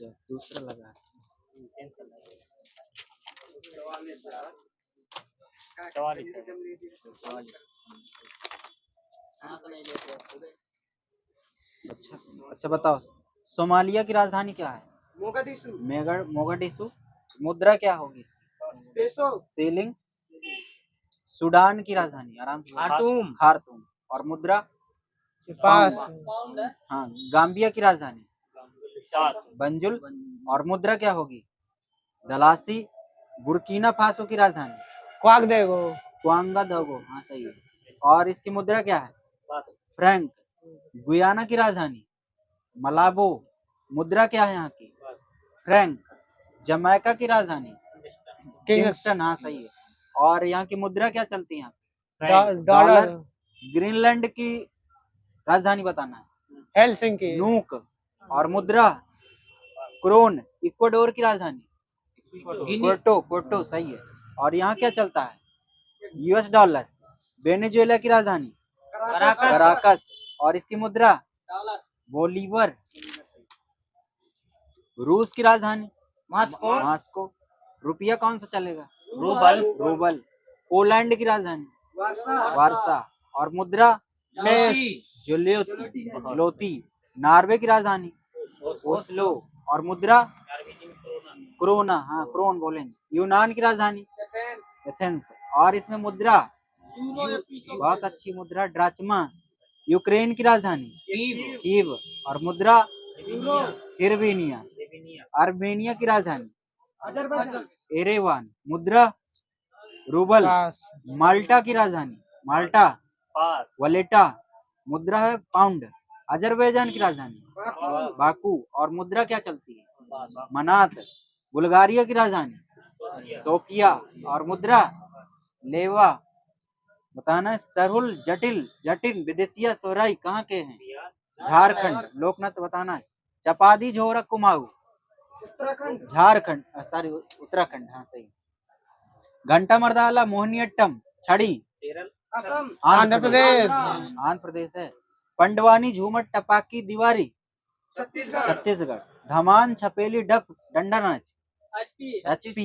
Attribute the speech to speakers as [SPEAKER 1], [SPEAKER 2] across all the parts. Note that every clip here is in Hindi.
[SPEAKER 1] जाओ, दूसरा लगा। अच्छा अच्छा बताओ, सोमालिया की राजधानी क्या है? मोगाडिशु। मुद्रा क्या होगी इसकी? सीलिंग। सूडान की राजधानी, आराम से। खार्तूम। और मुद्रा? पाउंड। हाँ। गाम्बिया की राजधानी? बंजुल। और मुद्रा क्या होगी? दलासी। बुर्किना फासो की राजधानी? क्वांगादोगो। हाँ सही है। और इसकी मुद्रा क्या है? फ्रैंक। गुयाना की राजधानी? मलाबो। मुद्रा क्या है यहाँ की? फ्रैंक। जमैका की राजधानी? किंगस्टन। हाँ सही है। और यहाँ की मुद्रा क्या चलती है? डॉलर। ग्रीनलैंड की राजधानी बताना है? हेलसिंकी। नूक। और मुद्रा? क्रोन। इक्वाडोर की राजधानी? क्वेटो सही है। और यहाँ क्या चलता है? US dollar. वेनेजुएला की राजधानी? कराकस। और इसकी मुद्रा? बोलीवर। रूस की राजधानी? मॉस्को। रुपया कौन सा चलेगा? रूबल। पोलैंड की राजधानी? वारसा। और मुद्रा? जुलोती। नॉर्वे की राजधानी? ओस्लो। और मुद्रा? क्रोना। हाँ क्रोन बोलेंगे। यूनान की राजधानी? एथेंस। और इसमें मुद्रा? बहुत अच्छी मुद्रा, ड्राचमा। यूक्रेन की राजधानी? कीव। और मुद्रा? हिरवेनिया। आर्मेनिया की राजधानी? एरेवान। मुद्रा? रूबल। माल्टा की राजधानी? माल्टा। वलेटा। मुद्रा है पाउंड। अजरबैजान की राजधानी? बाकू। और मुद्रा क्या चलती है? मनात। बुल्गारिया की राजधानी? सोफिया। और मुद्रा? लेवा। बताना है। सरहुल जटिल विदेशिया सोराई कहाँ के हैं? झारखंड। लोकनाथ बताना है। चपादी झोरक कुमाऊ? झारखंड। सॉरी उत्तराखंड। हाँ सही। घंटा मर्दाला मोहिनीअट्टम छड़ी? आंध्र प्रदेश है। पंडवानी झूमर टपाकी दीवारी? छत्तीसगढ़। धमान छपेली डफ डंडा नाच? HP।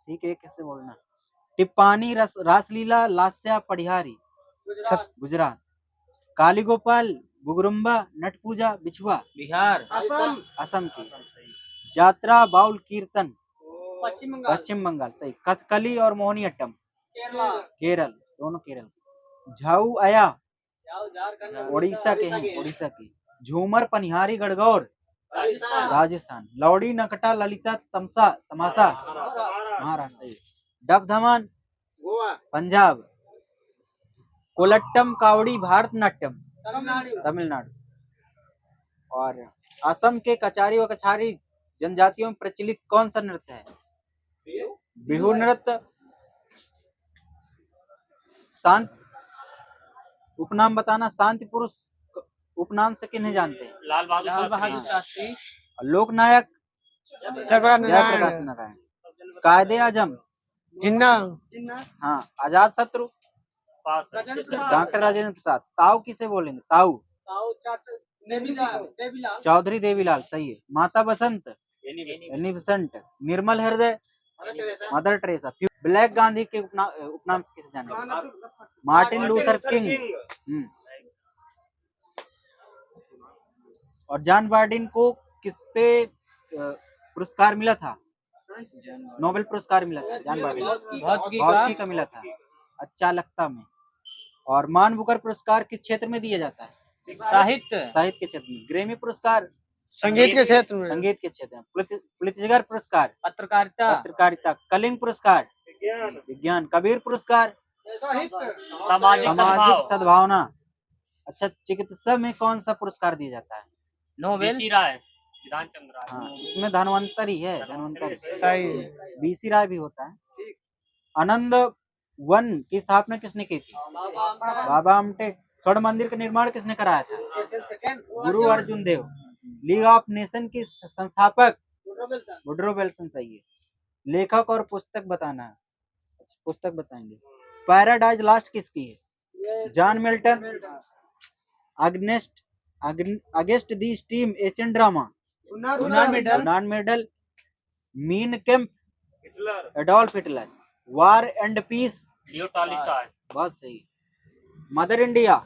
[SPEAKER 1] ठीक है, कैसे बोलना? टिप्पानी रासलीला लास्या पढ़ियारी? गुजरात। काली गोपाल गुगरुम्बा नट पूजा बिछुआ? बिहार। असम की। जात्रा बाउल कीर्तन? पश्चिम बंगाल सही। कथकली और मोहिनीअट्टम? केरल। दोनों केरल। झाऊ आया? उड़ीसा के हैं, उड़ीसा की। झूमर पनिहारी गणगौर? राजस्थान। लौड़ी नकटा ललिता तमाशा? महाराष्ट्र सही। डफ धमान? पंजाब। कोलट्टम कावड़ी भारतनाट्यम? तमिलनाडु। और असम के कचारी व कछारी जनजातियों में प्रचलित कौन सा नृत्य है? बिहू नृत्य। शांत उपनाम बताना। शांति पुरुष उपनाम से किन्हें जानते हैं? लाल बहादुर शास्त्री। लोकनायक? जयप्रकाश नारायण। कायदे आजम? जिन्ना। हाँ। अजात शत्रु? डॉक्टर राजेंद्र प्रसाद। ताऊ किसे बोलेंगे? ताऊ? चौधरी देवीलाल सही है। माता बसंत? Annie Besant. निर्मल हृदय? Mother Teresa. ब्लैक गांधी के उपनाम से किसे जानेंगे? Martin Luther king. और जॉन बार्डिन को किस पे पुरस्कार मिला था? नोबेल पुरस्कार मिला था जॉन बार्डिन। भौतिकी का मिला था। अच्छा लगता में। और मान बुकर पुरस्कार किस क्षेत्र में दिया जाता है? साहित्य के क्षेत्र में। ग्रेमी पुरस्कार? संगीत के क्षेत्र में। पुलित्जर पुरस्कार? पत्रकारिता। कलिंग पुरस्कार? विज्ञान। कबीर पुरस्कार? सामाजिक सद्भावना। अच्छा, चिकित्सा में कौन सा पुरस्कार दिया जाता है? नोबेल। हाँ, इसमें धन्वंतरी है। धन्वंतरी। BC राय भी होता है। आनंद वन की स्थापना किसने की थी? बाबा आमटे। स्वर्ण मंदिर का निर्माण किसने कराया था? गुरु अर्जुन देव। लीग ऑफ नेशन की संस्थापक? वुडरो विल्सन सही है। लेखक और पुस्तक बताना है। पुस्तक बताएंगे। पैराडाइज लास्ट किसकी है? John Milton. Against the steam Asian drama? यूनान Myrdal, Mein Kampf, Adolf Hitler, war and peace, बहुत सही। Mother India,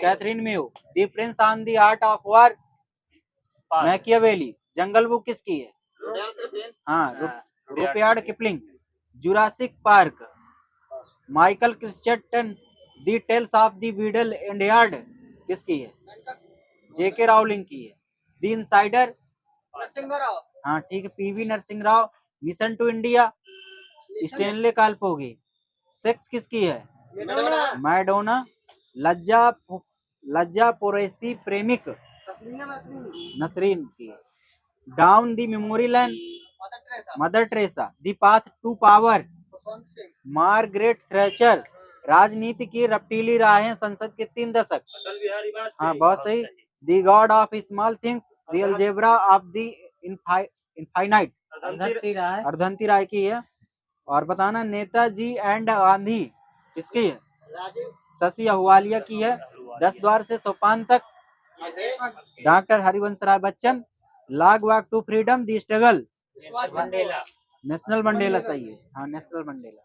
[SPEAKER 1] Katherine Mayo, the prince on the art of war, Machiavelli, jungle book किसकी है? हाँ, Rudyard Kipling, Jurassic Park, Michael Crichton, the tales of the Beedle and yard किसकी है? जेके रावलिंग की है। दी इनसाइडर, हाँ ठीक है, PV Narasimha Rao, mission to India, Stanley Kalpage. Sex किसकी है? मैडोना, लज्जा पोरेसी प्रेमिक, नसरीन की है। Down the memory lane, Mother Teresa, the path to power, Margaret Thatcher, राजनीति की रफ्तीली राहें, संसद के 3 दशक, हाँ बहुत सही। The god of small things, the algebra of the infinite, Arundhati Roy की है। और बताना, नेताजी एंड गांधी किसकी है? शशि अहलुवालिया की है। 10 द्वार से सोपान तक, doctor Harivansh Rai Bachchan, long walk to freedom, the struggle, national Mandela सही है, हाँ national Mandela,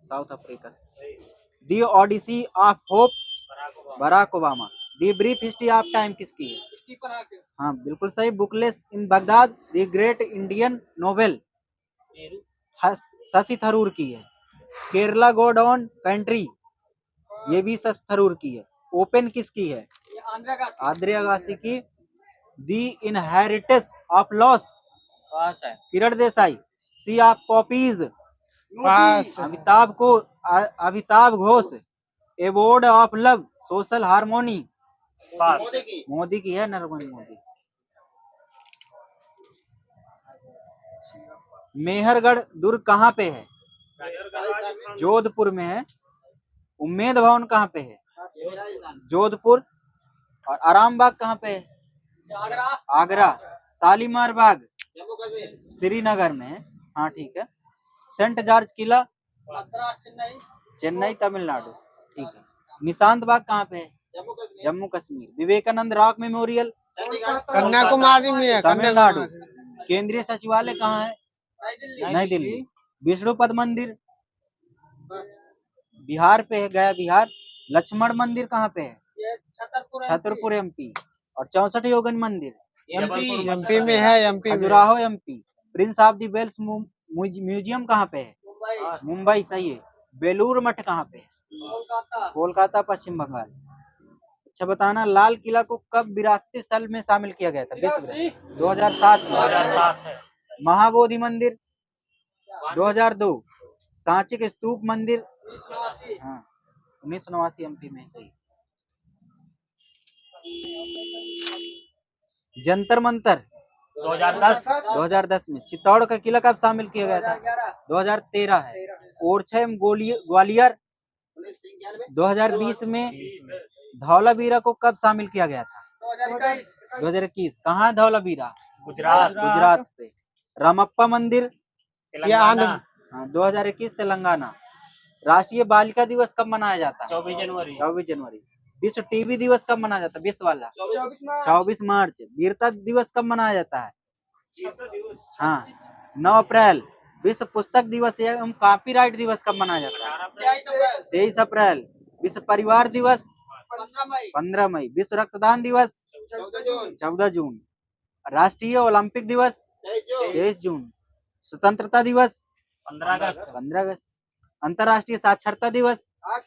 [SPEAKER 1] South Africa. The odyssey of hope, Barack Obama. The brief history of time किसकी है? हाँ बिल्कुल सही। Bookless in Baghdad, the great Indian novel, Shashi Tharoor की है। केरला गॉड ऑन कंट्री, ये भी शशि थरूर की है। ओपन किसकी है? आंद्रे अगासी की। The inheritance of loss, Kiran Desai. Sea of poppies, Amitabh Ghosh. Award of love, social harmony, Modi की है, नरेंद्र मोदी। मेहरगढ़ दुर्ग कहाँ पे है? जोधपुर में है। उम्मेद भवन कहाँ पे है? जोधपुर। और आराम बाग कहाँ पे है? आगरा। शालीमार बाग श्रीनगर में है, हाँ ठीक है। सेंट जॉर्ज किला, चेन्नई तमिलनाडु, ठीक है। निशांत बाग कहाँ पे है? जम्मू कश्मीर। विवेकानंद रॉक मेमोरियल,
[SPEAKER 2] कन्याकुमारी में है,
[SPEAKER 1] तमिलनाडु। केंद्रीय सचिवालय कहाँ है? नई दिल्ली। विष्णुपद मंदिर बिहार पे है, गया बिहार। लक्ष्मण मंदिर कहाँ पे है? छतरपुर एमपी। और 64 योगन मंदिर
[SPEAKER 2] एमपी में है, एमपी में।
[SPEAKER 1] Khajuraho MP. Prince of the Wales museum कहाँ पे है? मुंबई सही है। बेलूर मठ कहाँ पे है? कोलकाता पश्चिम बंगाल। अच्छा बताना, लाल किला को कब विरासती स्थल में शामिल किया गया था? विश्व 2007 में। महाबोधि मंदिर 2002। सांची के स्तूप मंदिर, हाँ 1989 एमपी में सही। जंतर मंतर 2010 में। चित्तौड़ का किला कब शामिल किया गया था? 2013 है। ओरछा एवं ग्वालियर 2020 में। धौलावीरा को कब शामिल किया गया था? 2021। कहाँ धौलावीरा? गुजरात पे। रामप्पा मंदिर, हाँ 2021 तेलंगाना। राष्ट्रीय बालिका दिवस कब मनाया जाता है? 24 जनवरी। विश्व टीबी दिवस कब मनाया जाता है? विश्व वाला 24 मार्च। वीरता दिवस कब मनाया जाता है? हाँ 9 अप्रैल। विश्व पुस्तक दिवस एवं कॉपीराइट दिवस कब मनाया जाता है? 23 अप्रैल। विश्व परिवार दिवस 15 मई। विश्व रक्तदान दिवस 14 जून। राष्ट्रीय ओलंपिक दिवस 23 जून। स्वतंत्रता दिवस 15 अगस्त। अंतर्राष्ट्रीय साक्षरता दिवस 8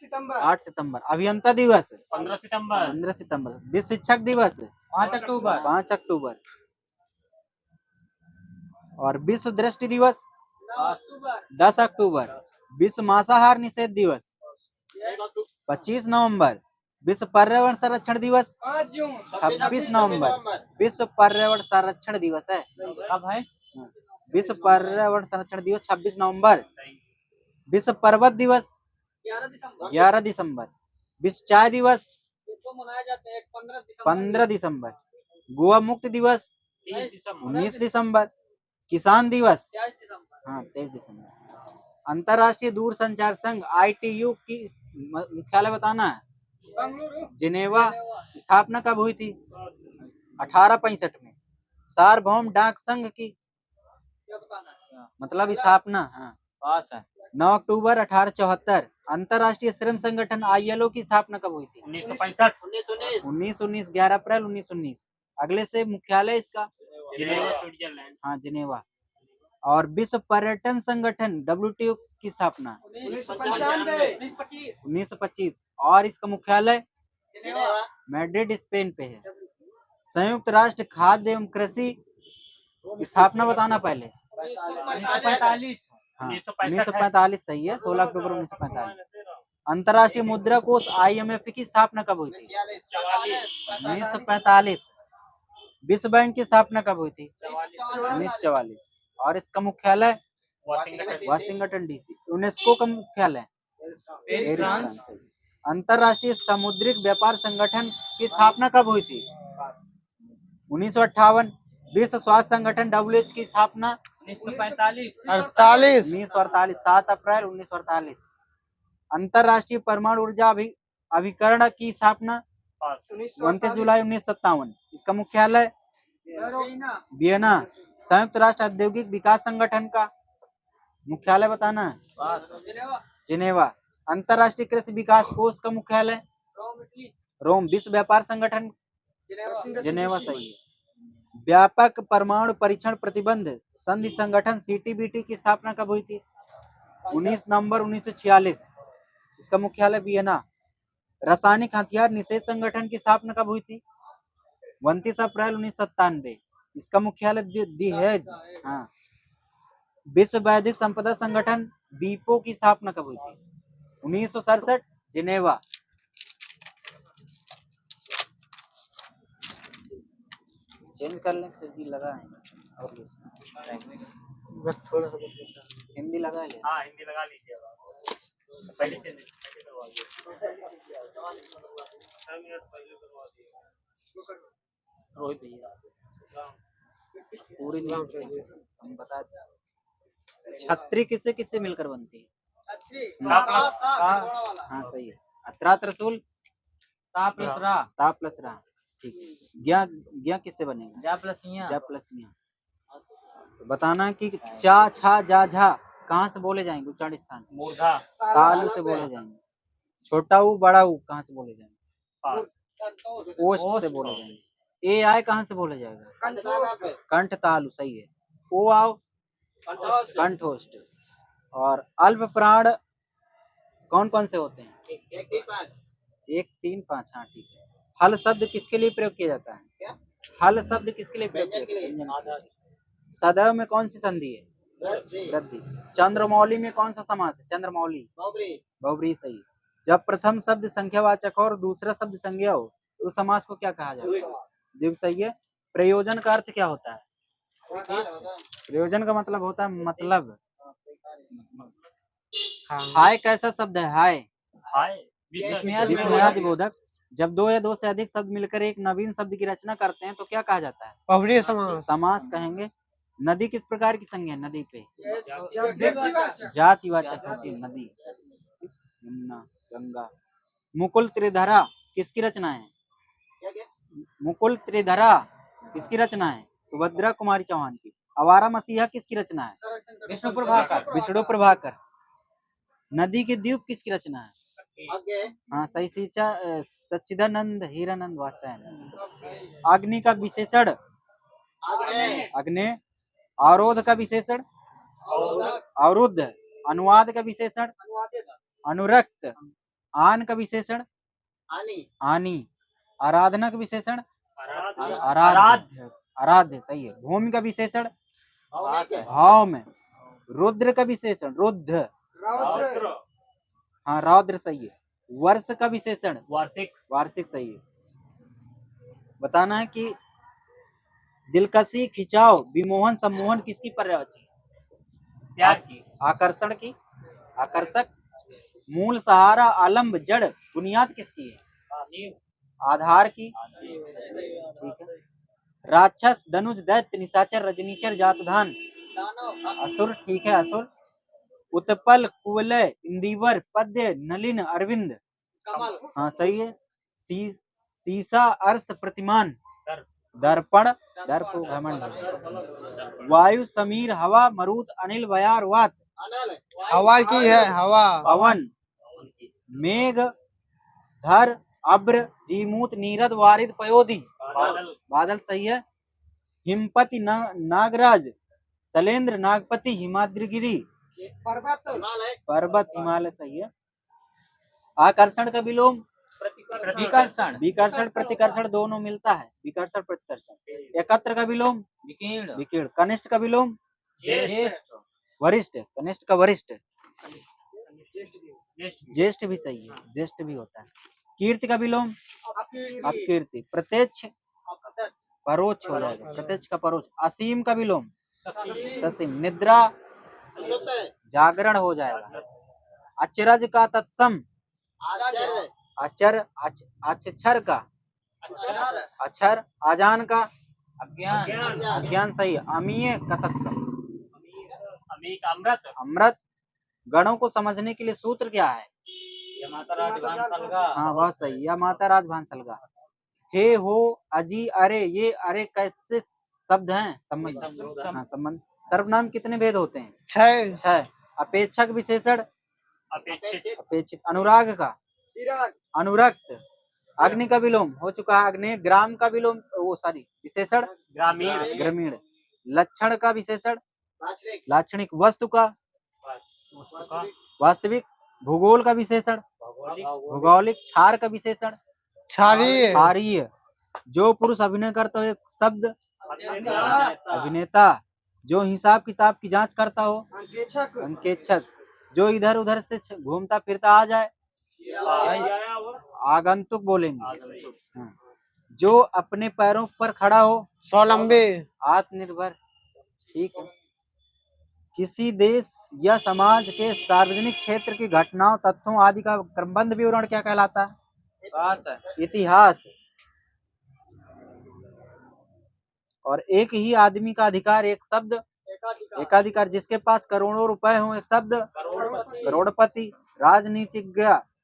[SPEAKER 1] सितंबर। अभियंता दिवस 15 सितंबर। विश्व शिक्षक दिवस 5 अक्टूबर। और विश्व दृष्टि दिवस 10 अक्टूबर। विश्व मांसाहार निषेध दिवस 25 नवंबर। विश्व पर्यावरण संरक्षण दिवस 26 नवंबर। विश्व पर्यावरण संरक्षण दिवस है, कब है? विश्व पर्यावरण संरक्षण दिवस 26 नवंबर। विश्व पर्वत दिवस 11 दिसंबर। विश्व चाय दिवस मनाया जाता है 15 दिसंबर। गोवा मुक्त दिवस 19 दिसंबर। किसान दिवस हाँ 23 दिसंबर। अंतरराष्ट्रीय दूरसंचार संघ ITU की मुख्यालय बताना है? जिनेवा स्थापना कब हुई थी? 1865 में। सार्वभौम डाक संघ की मतलब स्थापना, हाँ, 9 अक्टूबर 1874। अंतरराष्ट्रीय श्रम संगठन ILO की स्थापना कब हुई थी? 1919। 11 अप्रैल 1919। अगले से मुख्यालय इसका
[SPEAKER 3] स्विट्जरलैंड।
[SPEAKER 1] हाँ जिनेवा। और विश्व पर्यटन संगठन WTO की स्थापना 1925 और इसका मुख्यालय मैड्रिड स्पेन पे है। संयुक्त राष्ट्र खाद्य एवं कृषि स्थापना बताना पहले।
[SPEAKER 3] 1945।
[SPEAKER 1] हाँ 1945 सही है, 16 अक्टूबर 1945। अंतरराष्ट्रीय मुद्रा कोष IMF की स्थापना कब हुई थी? 1945। विश्व बैंक की स्थापना कब हुई थी? 1944 और इसका मुख्यालय वाशिंगटन DC। यूनेस्को का मुख्यालय पेरिस, फ्रांस। अंतरराष्ट्रीय समुद्री व्यापार संगठन की स्थापना कब हुई थी? 1958। विश्व स्वास्थ्य संगठन WHO की स्थापना
[SPEAKER 3] 1945।
[SPEAKER 2] 48
[SPEAKER 1] 7 अप्रैल 1948। अंतरराष्ट्रीय परमाणु ऊर्जा अभिकरण की स्थापना 29 जुलाई 1957। इसका मुख्यालय वियना। संयुक्त राष्ट्र औद्योगिक विकास संगठन का मुख्यालय बताना है जिनेवा। अंतरराष्ट्रीय कृषि विकास कोष का मुख्यालय रोम। विश्व व्यापार संगठन जिनेवा सही है। व्यापक परमाणु परीक्षण प्रतिबंध संधि संगठन CTBT की स्थापना कब हुई थी? 19 नवंबर 1946। इसका मुख्यालय वियना। रासायनिक हथियार निषेध संगठन की स्थापना कब हुई थी? 29 अप्रैल 1997। इसका मुख्यालय दी हेग। हाँ। विश्व बौद्धिक संपदा संगठन WIPO की स्थापना कब हुई थी? 1967 जिनेवा। चेंज कर लें, सर्दी लगा है और
[SPEAKER 2] बस थोड़ा सा
[SPEAKER 1] हिंदी लगा ले।
[SPEAKER 3] हाँ हिंदी लगा लीजिए पहले रोहित भैया
[SPEAKER 1] पूरी नहीं हम बता दें। छतरी किससे किससे मिलकर बनती है? हाँ सही है। अत्रा त्रिशूल ता प्लस रा ठीक है। ज्ञा किससे बनेगा? जा प्लस मियां। बताना कि चा छा जा झा कहाँ से बोले जाएंगे उच्चारण स्थान?
[SPEAKER 3] मूर्धा।
[SPEAKER 1] तालु से बोले जाएंगे। छोटा ऊ बड़ा ऊ कहाँ से बोले जाएंगे? ओष्ठ से बोले जाएंगे। ए आए कहाँ से बोला जाएगा? कंठ तालु सही है। ओ आओ कंठोष्ठ। और अल्प प्राण कौन कौन से होते हैं? 1 3 5 हाँ ठीक है। हल शब्द किसके लिए प्रयोग किया जाता है? हल शब्द किसके लिए प्रयोग किया जाता है? सदैव में कौन सी संधि है? वृद्धि। चंद्रमौली में कौन सा समास है? चंद्रमौली बहुब्रीहि सही है। जब प्रथम शब्द संख्यावाचक हो और दूसरा शब्द संज्ञा हो तो उस समास को क्या कहा जाता है? द्विगु सही है। प्रयोजन का अर्थ क्या होता है? प्रयोजन का मतलब होता है मतलब। हाय कैसा शब्द है? हाय विस्मयादिबोधक। जब 2 या 2 से अधिक शब्द मिलकर एक नवीन शब्द की रचना करते हैं तो क्या कहा जाता है?
[SPEAKER 2] बहुब्रीहि समास।
[SPEAKER 1] समास कहेंगे। नदी किस प्रकार की संज्ञा है? नदी पे जातिवाचक होती है नदी। यमुना गंगा। मुकुल त्रिधरा किसकी रचना है? मुकुल त्रिधरा किसकी रचना है? सुभद्रा कुमारी चौहान की। आवारा मसीहा किसकी रचना है? विष्णु प्रभाकर। नदी के द्वीप किसकी रचना है? हाँ सही सच्चिदानंद हीरानंद वात्स्यायन। अग्नि का विशेषण अग्नि। अवरोध का विशेषण अवरुद्ध। अनुवाद का विशेषण अनुरक्त। आन का विशेषण आनी। आराधना का विशेषण आराध्य सही है। भूमि का विशेषण भाव में। रुद्र का विशेषण रुद्र। हाँ रौद्र सही है। वर्ष का विशेषण वार्षिक सही है। बताना है कि दिलकशी खिंचाव विमोहन सम्मोहन किसकी पर्यायवाची?
[SPEAKER 3] प्यार की।
[SPEAKER 1] आकर्षण की आकर्षक। मूल सहारा आलम्ब जड़ बुनियाद किसकी है? आधार की ठीक है। राक्षस धनुष दैत्य निशाचर रजनीचर जातधान असुर ठीक है असुर। उत्पल कुवलय इंदिवर पद्य नलिन अरविंद हाँ सही है। सीसा अर्श प्रतिमान, दर्पण दर्प घमंड, वायु समीर हवा मरुत अनिल बयार वात,
[SPEAKER 2] हवा की है, हवा।
[SPEAKER 1] पवन मेघ धर अब्र जीमूत नीरद वारिद पयोधि,
[SPEAKER 3] बादल
[SPEAKER 1] बादल सही है। हिमपति नागराज शैलेंद्र नागपति हिमाद्रिगिरी, पर्वत हिमालय सही है। आकर्षण का विलोम
[SPEAKER 3] विकर्षण
[SPEAKER 1] विकर्षण प्रतिकर्षण दोनों मिलता है, विकर्षण प्रतिकर्षण। एकत्र का विलोम
[SPEAKER 3] विकीर्ण
[SPEAKER 1] विकीर्ण। कनिष्ठ का विलोम
[SPEAKER 3] ज्येष्ठ
[SPEAKER 1] वरिष्ठ, कनिष्ठ का वरिष्ठ।
[SPEAKER 3] ज्येष्ठ
[SPEAKER 1] ज्येष्ठ भी सही है, ज्येष्ठ भी होता है। कीर्ति का विलोम अपकीर्ति। प्रत्यक्ष परोक्ष हो जाएगा, प्रत्यक्ष का परोक्ष। असीम का विलोम ससीम। निद्रा जागरण हो जाएगा। अचरज का तत्सम आश्चर्य। अक्षर का अक्षर। अजान का
[SPEAKER 3] अज्ञान
[SPEAKER 1] अज्ञान सही। अमीय का तत्सम
[SPEAKER 3] अमीक अमृत
[SPEAKER 1] अमृत। गणों को समझने के लिए सूत्र क्या है?
[SPEAKER 3] ये माता राजभान सलगा
[SPEAKER 1] हाँ बहुत सही, या माता राजभान सलगा। हे हो अजी अरे, ये अरे कैसे शब्द हैं? संबंध। हाँ संबंध। सर्वनाम कितने भेद होते हैं?
[SPEAKER 2] 6।
[SPEAKER 1] 6। अपेक्षक विशेषण
[SPEAKER 3] अपेक्षित
[SPEAKER 1] अपेक्षित। अनुराग का अनुरक्त। अग्नि का विलोम हो चुका है अग्नि। ग्राम का विलोम वो सॉरी विशेषण
[SPEAKER 3] ग्रामीण
[SPEAKER 1] ग्रामीण। लक्षण का विशेषण लाक्षणिक। वस्तु का वास्तविक। भूगोल का विशेषण भौगोलिक। क्षार का विशेषण
[SPEAKER 2] क्षारीय।
[SPEAKER 1] क्षारीय। जो पुरुष अभिनय करता हो एक शब्द अभिनेता। जो हिसाब किताब की जांच करता हो अंकेक्षक। जो इधर उधर से घूमता फिरता आ जाए आगंतुक बोलेंगे। हाँ। जो अपने पैरों पर खड़ा हो
[SPEAKER 2] स्वावलंबी।
[SPEAKER 1] आत्मनिर्भर। ठीक है। किसी देश या समाज के सार्वजनिक क्षेत्र की घटनाओं तथ्यों आदि का क्रमबद्ध विवरण क्या कहलाता है? इतिहास। और एक ही आदमी का अधिकार एक शब्द एकाधिकार। जिसके पास करोड़ों रुपए हो एक शब्द करोड़पति।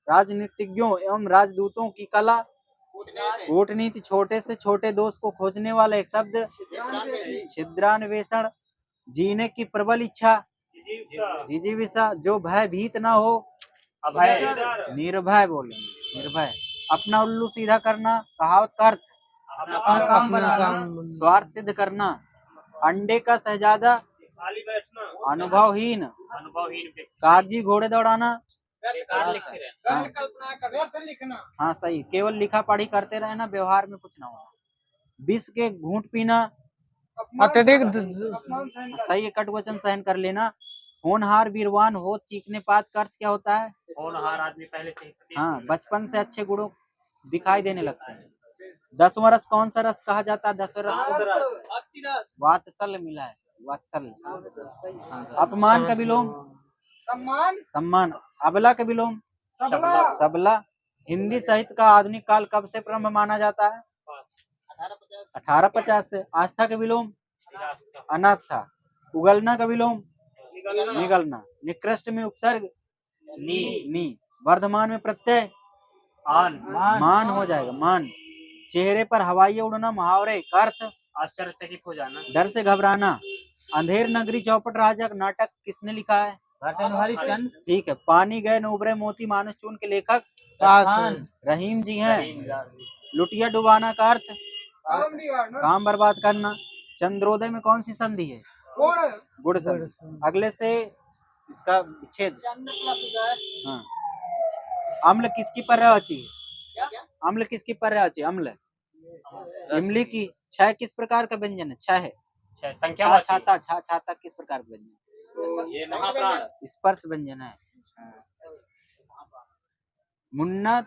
[SPEAKER 1] राजनीतिज्ञों एवं राजदूतों की कला कूटनीति। छोटे से छोटे दोष को खोजने वाला एक शब्द छिद्रान्वेषण। जीने की प्रबल इच्छा जिजीविषा। जो भयभीत ना हो
[SPEAKER 3] अभय
[SPEAKER 1] निर्भय बोलेंगे निर्भय। अपना उल्लू सीधा करना कहावत का अर्थ
[SPEAKER 3] अपना काम
[SPEAKER 2] अपना
[SPEAKER 3] बनाना
[SPEAKER 2] काम।
[SPEAKER 1] स्वार्थ सिद्ध करना। अंडे का शहजादा अनुभवहीन।
[SPEAKER 3] अनुभवहीन व्यक्ति
[SPEAKER 1] कागजी घोड़े दौड़ाना
[SPEAKER 3] बेकार लिखते रहना
[SPEAKER 1] हाँ सही। केवल लिखा पढ़ी करते रहना, व्यवहार में कुछ ना हो। विष के घूंट पीना
[SPEAKER 2] अत्यधिक
[SPEAKER 1] सही। एकट वचन सहन कर लेना। होनहार वीरवान हो चीखने पात का अर्थ क्या होता है?
[SPEAKER 3] होनहार आदमी पहले से ही
[SPEAKER 1] हाँ बचपन से अच्छे गुणों दिखाई देने लगते हैं। 10वां रस कौन सा रस कहा जाता है? 10वां रस वात्सल्य मिला है, वात्सल्य। अपमान का विलोम सम्मान। अबला का विलोम सबला। हिंदी साहित्य का आधुनिक काल कब से प्रारंभ माना जाता है? 1850 से। आस्था का विलोम अनास्था। उगलना का विलोम निगलना। निकृष्ट में उपसर्ग नी। वर्धमान में प्रत्यय मान हो जाएगा मान। चेहरे पर हवाई उड़ना मुहावरे का अर्थ
[SPEAKER 3] आश्चर्यचकित हो जाना।
[SPEAKER 1] डर से घबराना। अंधेर नगरी चौपट राजा नाटक किसने लिखा है?
[SPEAKER 3] हरिश्चंद्र
[SPEAKER 1] ठीक है। पानी गए न उबरे मोती मानुष चून के लेखक रहीम जी हैं। लुटिया डुबाना का अर्थ काम बर्बाद करना। चंद्रोदय में कौन सी संधि है? गुड़ संधि। अगले से इसका विच्छेद। हाँ। अम्ल किसकी पर्यायवाची है? अम्ल किसकी पर्यायवाची? अम्ल इमली की। छह किस प्रकार का व्यंजन है? छह है।
[SPEAKER 3] संख्या
[SPEAKER 1] छाता किस प्रकार का व्यंजन?
[SPEAKER 3] ये महाप्राण
[SPEAKER 1] स्पर्श व्यंजन है। मुन्ना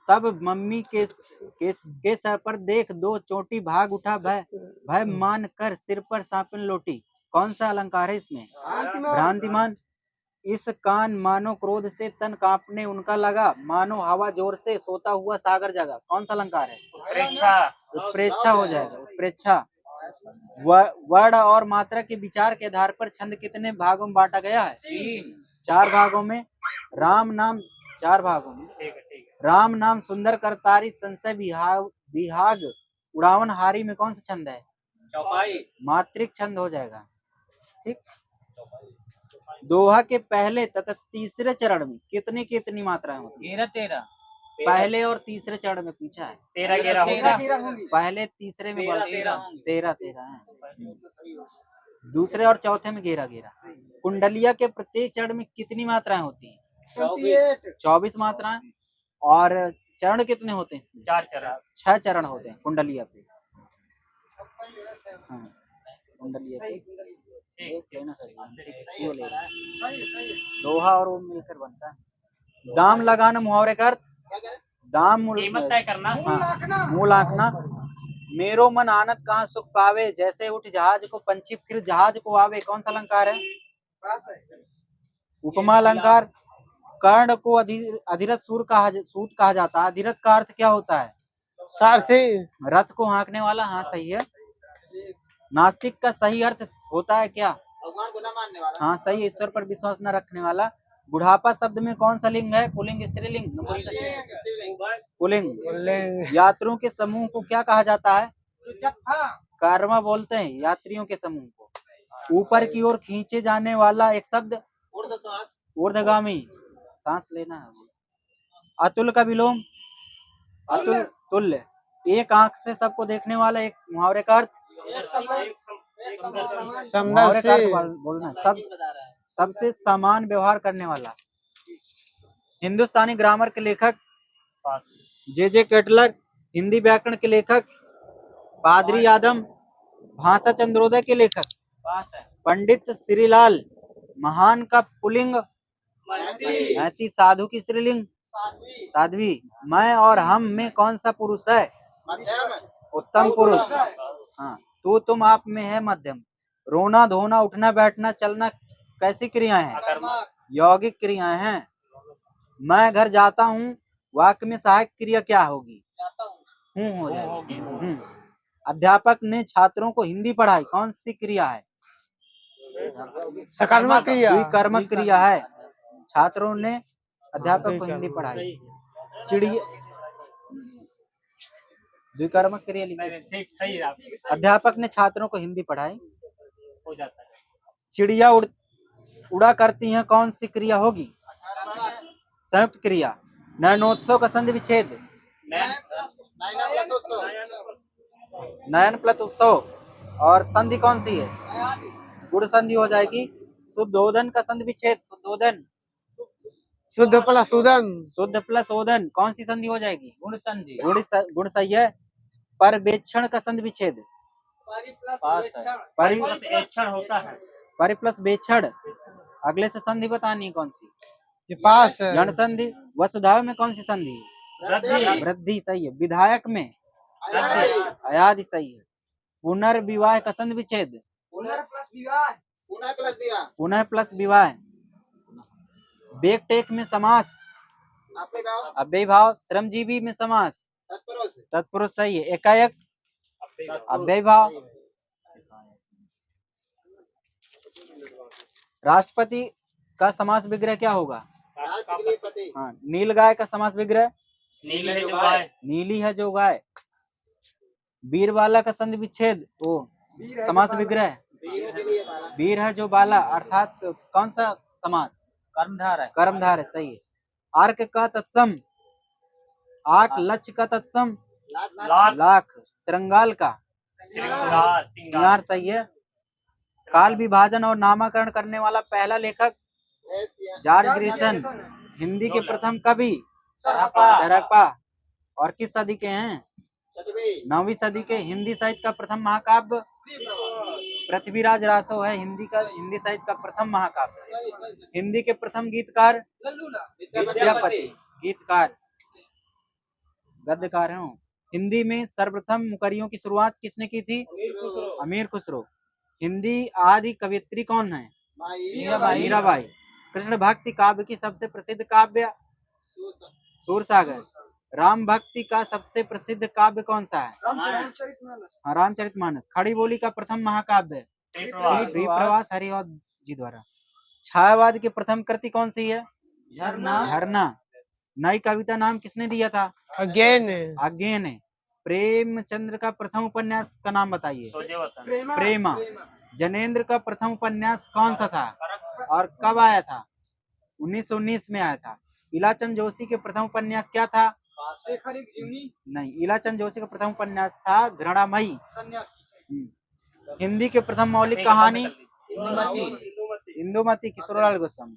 [SPEAKER 1] तब मम्मी के सर पर देख दो चोटी भाग उठा भय मान कर सिर पर सांपन लोटी। कौन सा अलंकार है इसमें? भ्रांतिमान। इस कान मानो क्रोध से तन कांपने उनका लगा। मानो हवा जोर से सोता हुआ सागर जगा। कौन सा अलंकार है? उत्प्रेक्षा हो जाएगा उत्प्रेक्षा। वर्ण और मात्रा के विचार के आधार पर छंद कितने भागों में बांटा गया है? 4 भागों में। राम नाम 4 भागों में। राम नाम सुंदर करतारी संशय विहाग उड़ावन हारी में कौन सा छंद है?
[SPEAKER 3] चौपाई।
[SPEAKER 1] मात्रिक छंद हो जाएगा। ठीक। दोहा के पहले तथा तीसरे चरण में कितनी कितनी मात्राएं होती है?
[SPEAKER 3] 13
[SPEAKER 1] पहले और तीसरे चरण में पूछा है।
[SPEAKER 3] 13
[SPEAKER 2] होंगी।
[SPEAKER 1] पहले तीसरे में 13 है। दूसरे और चौथे में 11 कुंडलिया के प्रत्येक चरण में कितनी मात्राएं होती हैं? 24 मात्राएं। और चरण कितने होते हैं इसमें?
[SPEAKER 3] 4 चरण।
[SPEAKER 1] 6 चरण होते हैं कुंडलिया पे। हाँ, कुंडलिया पे एक लेना सही ये लेना। दोहा और वो मिलकर बनता है। दाम लगाना मुहावरे का अर्थ? दाम
[SPEAKER 3] कीमत तय करना।
[SPEAKER 1] हाँ, मूल आंकना। मेरो मन आनत कहाँ सुख पावे, जैसे उठ जहाज को पंछी फिर जहाज को आवे, कौन सा अलंकार है? उपमा अलंकार। कर्ण को अधिरथ सूत कहा जाता है। अधिरथ का अर्थ क्या होता है?
[SPEAKER 2] सारथी।
[SPEAKER 1] रथ को हाँकने वाला। हाँ सही है। नास्तिक का सही अर्थ होता है क्या?
[SPEAKER 4] भगवान को न मानने वाला।
[SPEAKER 1] हाँ सही, ईश्वर पर विश्वास न रखने वाला। बुढ़ापा शब्द में कौन सा लिंग है? पुल्लिंग स्त्रीलिंग? पुल्लिंग। यात्रियों के समूह को क्या कहा जाता है? कारवां बोलते हैं यात्रियों के समूह को। ऊपर की ओर खींचे जाने वाला एक शब्द?
[SPEAKER 4] ऊर्ध्वश्वास।
[SPEAKER 1] ऊर्ध्वगामी, सांस लेना है। अतुल का विलोम? अतुल तुल्य। एक आंख से सबको देखने वाला एक मुहावरे का अर्थ? मुहावरे का अर्थ बोलना सबसे समान व्यवहार करने वाला। हिंदुस्तानी ग्रामर के लेखक? जे केटलर। हिंदी व्याकरण के लेखक? पादरी आदम। भाषा चंद्रोदय के लेखक? पंडित श्रीलाल। महान का पुल्लिंग? महती। साधु की स्त्रीलिंग? साध्वी। मैं और हम में कौन सा पुरुष है?
[SPEAKER 4] मध्यम।
[SPEAKER 1] उत्तम पुरुष। हाँ, तू तुम आप में है मध्यम। रोना धोना उठना बैठना चलना कैसी क्रियाएं हैं? यौगिक क्रियाएं हैं। मैं घर जाता हूँ वाक्य में सहायक क्रिया क्या होगी? हूँ हो जाएगी। अध्यापक ने छात्रों को हिंदी पढ़ाई, कौन सी क्रिया है?
[SPEAKER 2] सकर्मक क्रिया।
[SPEAKER 1] द्विकर्मक क्रिया है। छात्रों ने अध्यापक को हिंदी पढ़ाई। चिड़िया द्विकर्मक क्रिया लिखी। अध्यापक ने छात्रों को हिंदी पढ़ाई।
[SPEAKER 3] हो जाता है।
[SPEAKER 1] चिड़िया उड़ा करती हैं, कौन सी क्रिया होगी? संयुक्त क्रिया। नयनोत्सव का संधि विच्छेद? नयन प्लस उत्सव। और संधि कौन सी है? गुण संधि हो जाएगी। शुद्धोदन का संधि विच्छेद? शुद्धोदन।
[SPEAKER 2] शुद्ध प्लस उदन।
[SPEAKER 1] शुद्ध प्लस ओदन, कौन सी संधि हो जाएगी?
[SPEAKER 3] गुण संधि।
[SPEAKER 1] गुण सही है। परवेक्षण का संधि विच्छेद?
[SPEAKER 3] परिवेक्षण होता है।
[SPEAKER 1] परि प्लस वेक्षण। अगले से संधि बतानी है कौन सी?
[SPEAKER 2] ये पास है।
[SPEAKER 1] जन संधि। वसुधाव में कौन सी संधि है? वृद्धि सही है। विधायक में? अयादि सही है। पुनर्विवाह का संधि विच्छेद? पुनः प्लस विवाह। बेक टेक में समास? अव्ययी भाव। श्रमजीवी में समास? तत्पुरुष सही है। एकाएक? अव्ययी भाव। राष्ट्रपति का समास विग्रह क्या होगा? हाँ, नीलगाय का समास विग्रह?
[SPEAKER 3] नीली है जो गाय।
[SPEAKER 1] नीली है जो गाय। बीरबाला का संधि विच्छेद? ओ समास विग्रह? वीर है जो बाला, अर्थात कौन सा समास?
[SPEAKER 3] कर्मधार है।
[SPEAKER 1] कर्मधार है सही है। अर्क का तत्सम? आक। लक्ष्य का तत्सम? लाख। श्रृंगाल का? सिंगार सही है। काल विभाजन और नामकरण करने वाला पहला लेखक? जॉर्ज ग्रिशन। हिंदी के प्रथम कवि? सरपा। और किस सदी के हैं? 9वीं सदी के। हिंदी साहित्य का प्रथम महाकाव्य? पृथ्वीराज रासो है हिंदी साहित्य का प्रथम महाकाव्य। हिंदी के प्रथम गीतकार? विद्यापति। गीतकार, गद्यकार हूँ। हिंदी में सर्वप्रथम मुकरियों की शुरुआत किसने की थी? अमीर खुसरो। हिंदी आदि कवियत्री कौन है? मीराबाई। कृष्ण भक्ति काव्य की सबसे प्रसिद्ध काव्य? सूरसागर। राम भक्ति का सबसे प्रसिद्ध काव्य कौन सा है? रामचरितमानस। खड़ी बोली का प्रथम महाकाव्य? प्रवास हरिहर जी द्वारा। छायावाद की प्रथम कृति कौन सी है? झरना। नई कविता नाम किसने दिया था?
[SPEAKER 2] अगेन
[SPEAKER 1] आज्ञे ने। प्रेमचंद्र का प्रथम उपन्यास का नाम बताइए।
[SPEAKER 3] सोजेवतन।
[SPEAKER 1] प्रेमा। जनेन्द्र का प्रथम उपन्यास कौन सा था और कब आया था? 1919 में आया था। इलाचंद जोशी के प्रथम उपन्यास क्या था?
[SPEAKER 4] शेखर एक जीवनी
[SPEAKER 1] नहीं, इलाचंद जोशी का प्रथम उपन्यास था घृणामयी। हिंदी के प्रथम मौलिक कहानी? इंदुमती। किशोरलाल गोस्वामी।